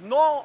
9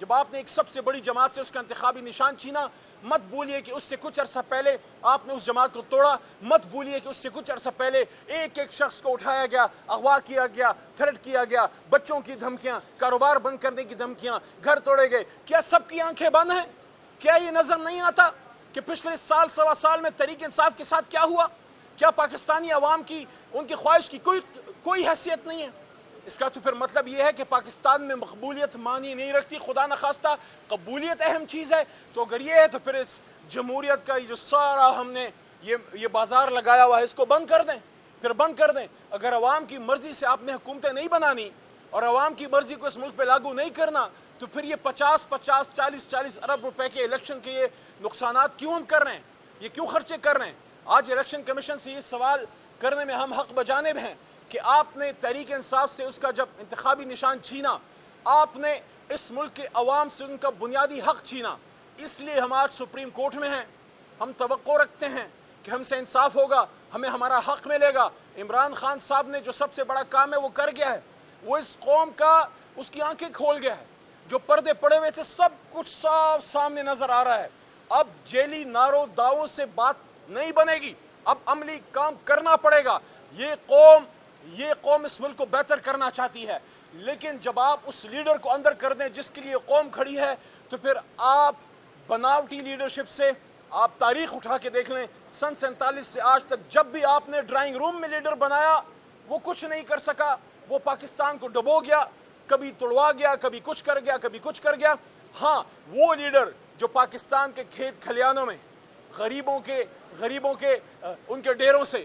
جب آپ نے ایک سب سے بڑی جماعت سے اس کا انتخابی نشان چھینا، مت بولیے کہ اس سے کچھ عرصہ پہلے آپ نے اس جماعت کو توڑا، مت بولیے کہ اس سے کچھ عرصہ پہلے ایک ایک شخص کو اٹھایا گیا، اغوا کیا گیا، تھریٹ کیا گیا، بچوں کی دھمکیاں، کاروبار بند کرنے کی دھمکیاں، گھر توڑے گئے۔ کیا سب کی آنکھیں بند ہیں؟ کیا یہ نظر نہیں آتا کہ پچھلے سال سوا سال میں تحریک انصاف کے ساتھ کیا ہوا؟ کیا پاکستانی عوام کی، ان کی خواہش کی کوئی حیثیت نہیں ہے؟ اس کا تو پھر مطلب یہ ہے کہ پاکستان میں مقبولیت معنی نہیں رکھتی، خدا نخواستہ قبولیت اہم چیز ہے۔ تو اگر یہ ہے تو پھر اس جمہوریت کا جو سارا ہم نے یہ بازار لگایا ہوا ہے، اس کو بند کر دیں، پھر بند کر دیں۔ اگر عوام کی مرضی سے آپ نے حکومتیں نہیں بنانی اور عوام کی مرضی کو اس ملک پہ لاگو نہیں کرنا، تو پھر یہ 40 ارب روپے کے الیکشن کے یہ نقصانات کیوں ہم کر رہے ہیں؟ یہ کیوں خرچے کر رہے ہیں؟ آج الیکشن کمیشن سے یہ سوال کرنے میں ہم حق بجانب ہیں کہ آپ نے تحریک انصاف سے اس کا جب انتخابی نشان چھینا، آپ نے اس ملک کے عوام سے ان کا بنیادی حق چھینا۔ اس لیے ہم آج سپریم کورٹ میں ہیں، ہم توقع رکھتے ہیں کہ ہم سے انصاف ہوگا، ہمیں ہمارا حق ملے گا۔ عمران خان صاحب نے جو سب سے بڑا کام ہے وہ کر گیا ہے، وہ اس قوم کا، اس کی آنکھیں کھول گیا ہے۔ جو پردے پڑے ہوئے تھے سب کچھ صاف سامنے نظر آ رہا ہے۔ اب جیلی نعروں دعووں سے بات نہیں بنے گی، اب عملی کام کرنا پڑے گا۔ یہ قوم اس ملک کو بہتر کرنا چاہتی ہے، لیکن جب آپ اس لیڈر کو اندر کر دیں جس کے لیے قوم کھڑی ہے، تو پھر آپ بناوٹی لیڈرشپ سے، آپ تاریخ اٹھا کے دیکھ لیں، سن 47 سے آج تک جب بھی آپ نے ڈرائنگ روم میں لیڈر بنایا وہ کچھ نہیں کر سکا، وہ پاکستان کو ڈبو گیا، کبھی توڑوا گیا، کبھی کچھ کر گیا، کبھی کچھ کر گیا۔ ہاں، وہ لیڈر جو پاکستان کے کھیت کھلیانوں میں غریبوں کے ان کے ڈیروں سے،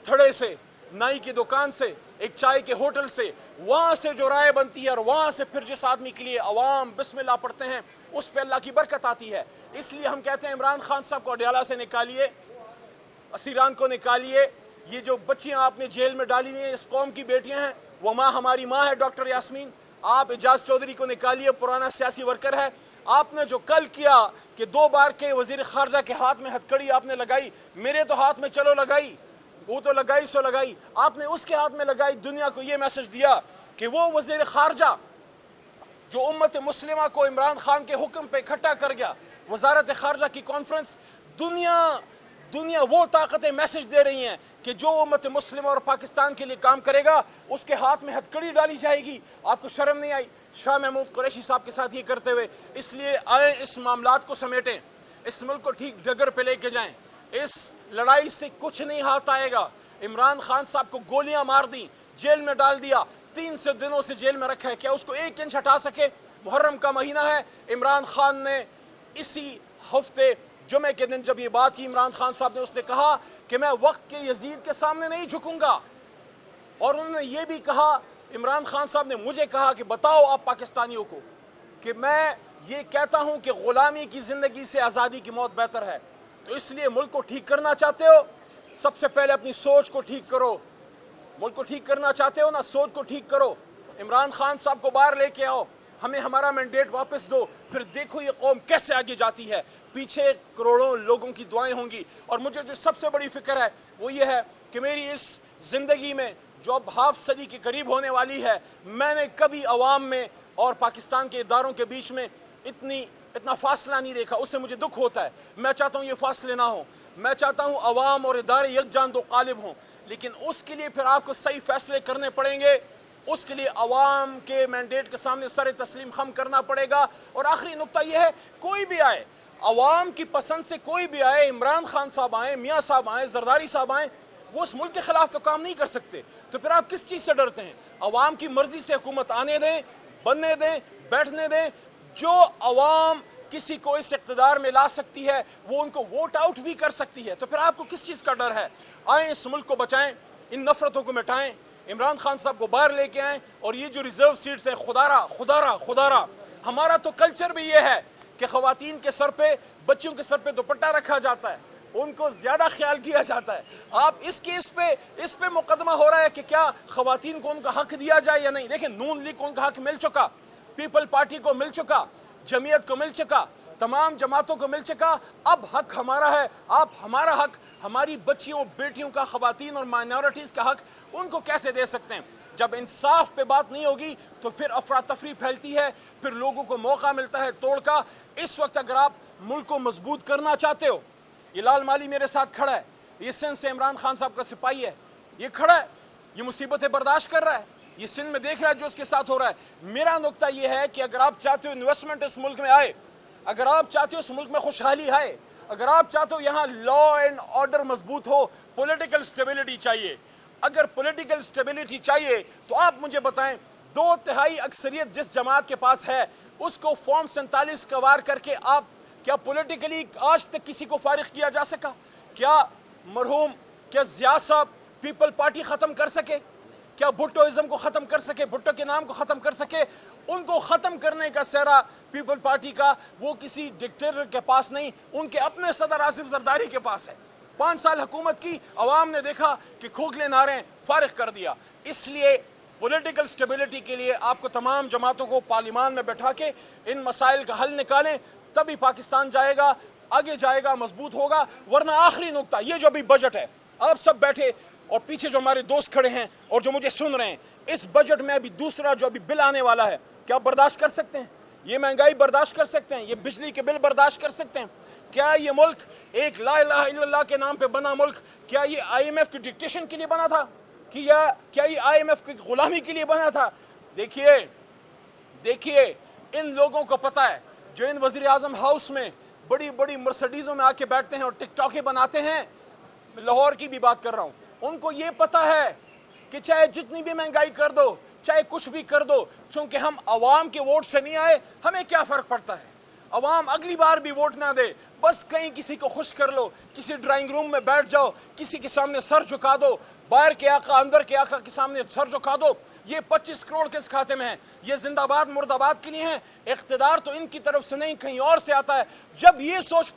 تھڑے سے، نائی کی دکان سے، ایک چائے کے ہوٹل سے، وہاں سے جو رائے بنتی ہے اور وہاں سے پھر جس آدمی کے لیے عوام بسم اللہ پڑھتے ہیں اس پہ اللہ کی برکت آتی ہے۔ اس لیے ہم کہتے ہیں عمران خان صاحب کو اڈیالہ سے نکالیے، اسیران کو نکالیے، یہ جو بچیاں آپ نے جیل میں ڈالی ہیں اس قوم کی بیٹیاں ہیں، وہ ماں ہماری ماں ہے ڈاکٹر یاسمین۔ آپ اعجاز چودھری کو نکالیے، پرانا سیاسی ورکر ہے۔ آپ نے جو کل کیا کہ 2 بار کے وزیر خارجہ کے ہاتھ میں ہتھکڑی آپ نے لگائی، میرے تو ہاتھ میں چلو لگائی، وہ تو لگائی سو لگائی، آپ نے اس کے ہاتھ میں لگائی، دنیا کو یہ میسج دیا کہ وہ وزیر خارجہ جو امت مسلمہ کو عمران خان کے حکم پہ اکٹھا کر گیا، وزارت خارجہ کی کانفرنس، دنیا وہ طاقتیں میسج دے رہی ہیں کہ جو امت مسلمہ اور پاکستان کے لیے کام کرے گا اس کے ہاتھ میں ہتھکڑی ڈالی جائے گی۔ آپ کو شرم نہیں آئی شاہ محمود قریشی صاحب کے ساتھ یہ کرتے ہوئے؟ اس لیے آئیں اس معاملات کو سمیٹیں، اس ملک کو ٹھیک ڈگر پہ لے کے جائیں۔ اس لڑائی سے کچھ نہیں ہاتھ آئے گا۔ عمران خان صاحب کو گولیاں مار دیں، جیل میں ڈال دیا، 3 دنوں سے جیل میں رکھا ہے، کیا اس کو 1 انچ ہٹا سکے؟ محرم کا مہینہ ہے، عمران خان نے اسی ہفتے جمعے کے دن جب یہ بات کی، عمران خان صاحب نے اس نے کہا کہ میں وقت کے یزید کے سامنے نہیں جھکوں گا، اور انہوں نے یہ بھی کہا، عمران خان صاحب نے مجھے کہا کہ بتاؤ آپ پاکستانیوں کو کہ میں یہ کہتا ہوں کہ غلامی کی زندگی سے آزادی کی موت بہتر ہے۔ تو اس لیے ملک کو ٹھیک کرنا چاہتے ہو، سب سے پہلے اپنی سوچ کو ٹھیک کرو۔ ملک کو ٹھیک کرنا چاہتے ہو نا، سوچ کو ٹھیک کرو۔ عمران خان صاحب کو باہر لے کے آؤ، ہمیں ہمارا مینڈیٹ واپس دو، پھر دیکھو یہ قوم کیسے آگے جاتی ہے۔ پیچھے کروڑوں لوگوں کی دعائیں ہوں گی، اور مجھے جو سب سے بڑی فکر ہے وہ یہ ہے کہ میری اس زندگی میں جو اب ½ صدی کے قریب ہونے والی ہے، میں نے کبھی عوام میں اور پاکستان کے اداروں کے بیچ میں اتنا فاصلہ نہیں دیکھا۔ اس سے مجھے دکھ ہوتا ہے۔ میں چاہتا ہوں یہ فاصلے نہ ہوں، میں چاہتا ہوں عوام اور ادارے یکجان دو قالب ہوں، لیکن اس کے لیے پھر آپ کو صحیح فیصلے کرنے پڑیں گے، اس کے لیے عوام کے مینڈیٹ کے سامنے سر تسلیم خم کرنا پڑے گا۔ اور آخری نقطہ یہ ہے، کوئی بھی آئے، عوام کی پسند سے کوئی بھی آئے، عمران خان صاحب آئیں، میاں صاحب آئیں، زرداری صاحب آئیں، وہ اس ملک کے خلاف تو کام نہیں کر سکتے۔ تو پھر آپ کس چیز سے ڈرتے ہیں؟ عوام کی مرضی سے حکومت آنے دیں، بننے دیں، بیٹھنے دیں۔ جو عوام کسی کو اس اقتدار میں لا سکتی ہے وہ ان کو ووٹ آؤٹ بھی کر سکتی ہے، تو پھر آپ کو کس چیز کا ڈر ہے؟ آئیں اس ملک کو بچائیں، ان نفرتوں کو مٹائیں، عمران خان صاحب کو باہر لے کے آئیں، اور یہ جو ریزرو سیٹس ہیں، خدا را ہمارا تو کلچر بھی یہ ہے کہ خواتین کے سر پہ، بچیوں کے سر پہ دوپٹہ رکھا جاتا ہے، ان کو زیادہ خیال کیا جاتا ہے۔ آپ اس پہ مقدمہ ہو رہا ہے کہ کیا خواتین کو ان کا حق دیا جائے یا نہیں۔ دیکھیں، نون لیگ کو ان کا حق مل چکا، پیپل پارٹی کو مل چکا، جمعیت کو مل چکا، تمام جماعتوں کو مل چکا۔ اب حق ہمارا ہے۔ آپ ہمارا حق، ہماری بچیوں، بیٹیوں کا، خواتین اور مائنورٹیز کا حق ان کو کیسے دے سکتے ہیں؟ جب انصاف پہ بات نہیں ہوگی تو پھر افراتفری پھیلتی ہے، پھر لوگوں کو موقع ملتا ہے توڑ کا۔ اس وقت اگر آپ ملک کو مضبوط کرنا چاہتے ہو، یہ لال مالی میرے ساتھ کھڑا ہے، یہ سندھ سے عمران خان صاحب کا سپاہی ہے، یہ کھڑا ہے، یہ مصیبتیں برداشت کر رہا ہے، یہ سندھ میں دیکھ رہا ہے جو اس کے ساتھ ہو رہا ہے۔ میرا نقطہ یہ ہے کہ اگر آپ چاہتے ہو انویسٹمنٹ اس ملک میں آئے، اگر آپ چاہتے ہو اس ملک میں خوشحالی آئے، اگر آپ چاہتے ہو یہاں لا اینڈ آرڈر مضبوط ہو، پولیٹیکل سٹیبلٹی چاہیے، اگر پولیٹیکل سٹیبلٹی چاہیے تو آپ مجھے بتائیں 2/3 اکثریت جس جماعت کے پاس ہے اس کو فارم 47 کا وار کر کے آپ کیا پولیٹیکلی آج تک کسی کو فارغ کیا جا سکا؟ کیا مرحوم ضیاء صاحب پیپل پارٹی ختم کر سکے؟ کیا بھٹوازم کو ختم کر سکے؟ بھٹو کے نام کو ختم کر سکے؟ ان کو ختم کرنے کا سہرا پیپل پارٹی کا وہ کسی ڈکٹیٹر کے پاس نہیں، ان کے اپنے صدر آصف زرداری کے پاس ہے۔ 5 سال حکومت کی، عوام نے دیکھا کہ کھوکھلے نعرے فارغ کر دیا۔ اس لیے پولیٹیکل سٹیبلٹی کے لیے آپ کو تمام جماعتوں کو پارلیمان میں بیٹھا کے ان مسائل کا حل نکالیں، تبھی پاکستان جائے گا، آگے جائے گا، مضبوط ہوگا۔ ورنہ آخری نقطہ یہ جو ابھی بجٹ ہے، آپ سب بیٹھے اور پیچھے جو ہمارے دوست کھڑے ہیں اور جو مجھے سن رہے ہیں، اس بجٹ میں ابھی دوسرا جو ابھی بل آنے والا ہے، کیا برداشت کر سکتے ہیں؟ یہ مہنگائی برداشت کر سکتے ہیں؟ یہ بجلی کے بل برداشت کر سکتے ہیں؟ کیا یہ ملک ایک لا الہ الا اللہ کے نام پہ بنا ملک، کیا یہ IMF کی ڈکٹیشن کے لیے بنا تھا؟ کیا یہ IMF کی غلامی کے لیے بنا تھا؟ دیکھیے ان لوگوں کو پتہ ہے جو ان وزیر اعظم ہاؤس میں بڑی بڑی مرسڈیزوں میں آ کے بیٹھتے ہیں اور ٹک ٹاکیں بناتے ہیں، لاہور کی بھی بات کر رہا ہوں، ان کو یہ پتہ ہے کہ چاہے جتنی بھی مہنگائی کر دو، چاہے کچھ بھی کر دو، چونکہ ہم عوام کے ووٹ سے نہیں آئے، ہمیں کیا فرق پڑتا ہے؟ عوام اگلی بار بھی ووٹ نہ دے، بس کہیں کسی کو خوش کر لو، کسی ڈرائنگ روم میں بیٹھ جاؤ، کسی کے سامنے سر جھکا دو، باہر کے آقا اندر کے آقا کے سامنے سر جھکا دو۔ یہ 25 کروڑ کس کھاتے میں ہیں؟ یہ زندہ باد مرد آباد کے لیے ہیں۔ اقتدار تو ان کی طرف سے نہیں، کہیں اور سے آتا ہے۔ جب یہ سوچ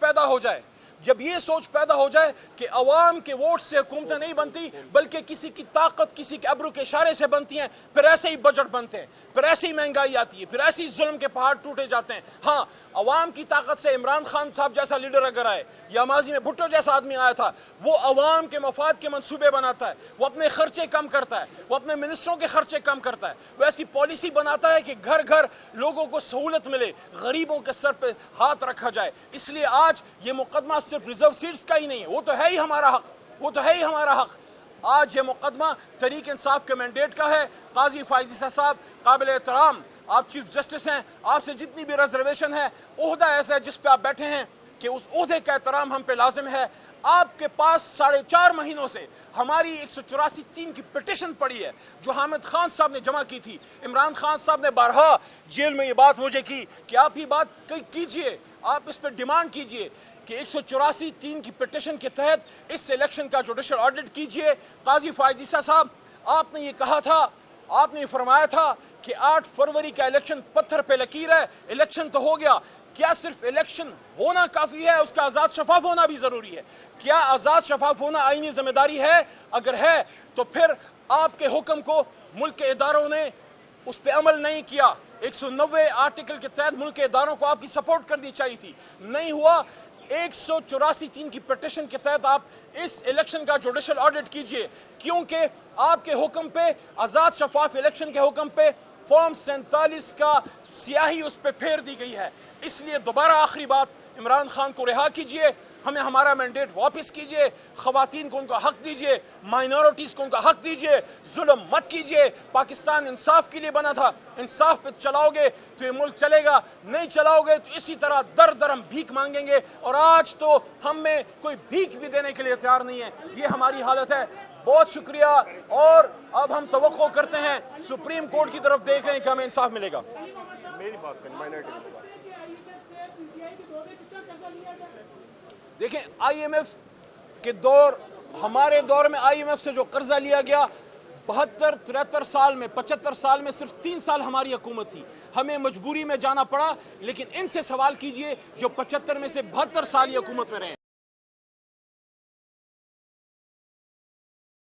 پیدا ہو جائے کہ عوام کے ووٹ سے حکومتیں نہیں بنتی بلکہ کسی کی طاقت، کسی کے ابرو کے اشارے سے بنتی ہیں، پھر ایسے ہی بجٹ بنتے ہیں، پھر ایسے ہی مہنگائی آتی ہے، پھر ایسے ہی ظلم کے پہاڑ ٹوٹے جاتے ہیں۔ ہاں، عوام کی طاقت سے عمران خان صاحب جیسا لیڈر اگر آئے یا ماضی میں بھٹو جیسا آدمی آیا تھا، وہ عوام کے مفاد کے منصوبے بناتا ہے، وہ اپنے خرچے کم کرتا ہے، وہ اپنے منسٹروں کے خرچے کم کرتا ہے، وہ ایسی پالیسی بناتا ہے کہ گھر گھر لوگوں کو سہولت ملے، غریبوں کے سر پہ ہاتھ رکھا جائے۔ اس لیے آج یہ مقدمہ صرف ریزرو سیٹس کا ہی نہیں ہے، وہ تو ہے ہی ہمارا حق، آج یہ مقدمہ تحریک انصاف کے مینڈیٹ کا ہے۔ قاضی فائز عیسیٰ صاحب قابل احترام، آپ چیف جسٹس ہیں، آپ سے جتنی بھی ریزرویشن ہے، عہدہ ایسا ہے جس پہ آپ بیٹھے ہیں کہ اس عہدے کا احترام ہم پہ لازم ہے۔ آپ کے پاس 4.5 مہینوں سے ہماری 184(3) کی پٹیشن پڑی ہے جو حامد خان صاحب نے جمع کی تھی۔ عمران خان صاحب نے بارہا جیل میں یہ بات مجھے کی کہ آپ یہ بات کیجئے، آپ اس پہ ڈیمانڈ کیجئے کہ 184(3) کی پٹیشن کے تحت اس الیکشن کا جوڈیشل آڈٹ کیجئے۔ قاضی فائز عیسیٰ صاحب، آپ نے یہ کہا تھا، آپ نے یہ فرمایا تھا کہ 8 فروری کا الیکشن پتھر پہ لکیر ہے، الیکشن تو ہو گیا، کیا صرف الیکشن ہونا کافی ہے؟ اس کا آزاد شفاف ہونا بھی ضروری ہے۔ کیا آزاد شفاف ہونا آئینی ذمہ داری ہے؟ اگر ہے تو پھر آپ کے حکم کو ملک کے اداروں نے اس پہ عمل نہیں کیا۔ 190 آرٹیکل کے تحت ملک کے اداروں کو آپ کی سپورٹ کرنی چاہیے تھی، نہیں ہوا۔ 184(3) کی پٹیشن کے تحت آپ اس الیکشن کا جوڈیشل آڈٹ کیجئے، کیونکہ آپ کے حکم پہ، آزاد شفاف الیکشن کے حکم پہ فارم 47 کا سیاہی اس پہ پھیر دی گئی ہے۔ اس لیے دوبارہ آخری بات، عمران خان کو رہا کیجئے، ہمیں ہمارا مینڈیٹ واپس کیجئے، خواتین کو ان کا حق دیجئے، مائنورٹیز کو ان کا حق دیجئے، ظلم مت کیجئے۔ پاکستان انصاف کے لیے بنا تھا، انصاف پہ چلاؤ گے تو یہ ملک چلے گا، نہیں چلاؤ گے تو اسی طرح در در ہم بھیک مانگیں گے، اور آج تو ہم میں کوئی بھیک بھی دینے کے لیے تیار نہیں ہے۔ یہ ہماری حالت ہے۔ بہت شکریہ، اور اب ہم توقع کرتے ہیں، سپریم کورٹ کی طرف دیکھ رہے ہیں کہ ہمیں انصاف ملے گا۔ میری بات کریں، مائنورٹی دیکھیں، IMF کے دور، ہمارے دور میں IMF سے جو قرضہ لیا گیا، 73 سال میں، 75 سال میں صرف 3 سال ہماری حکومت تھی، ہمیں مجبوری میں جانا پڑا۔ لیکن ان سے سوال کیجئے جو 75 میں سے 72 سال یہ حکومت میں رہے ہیں۔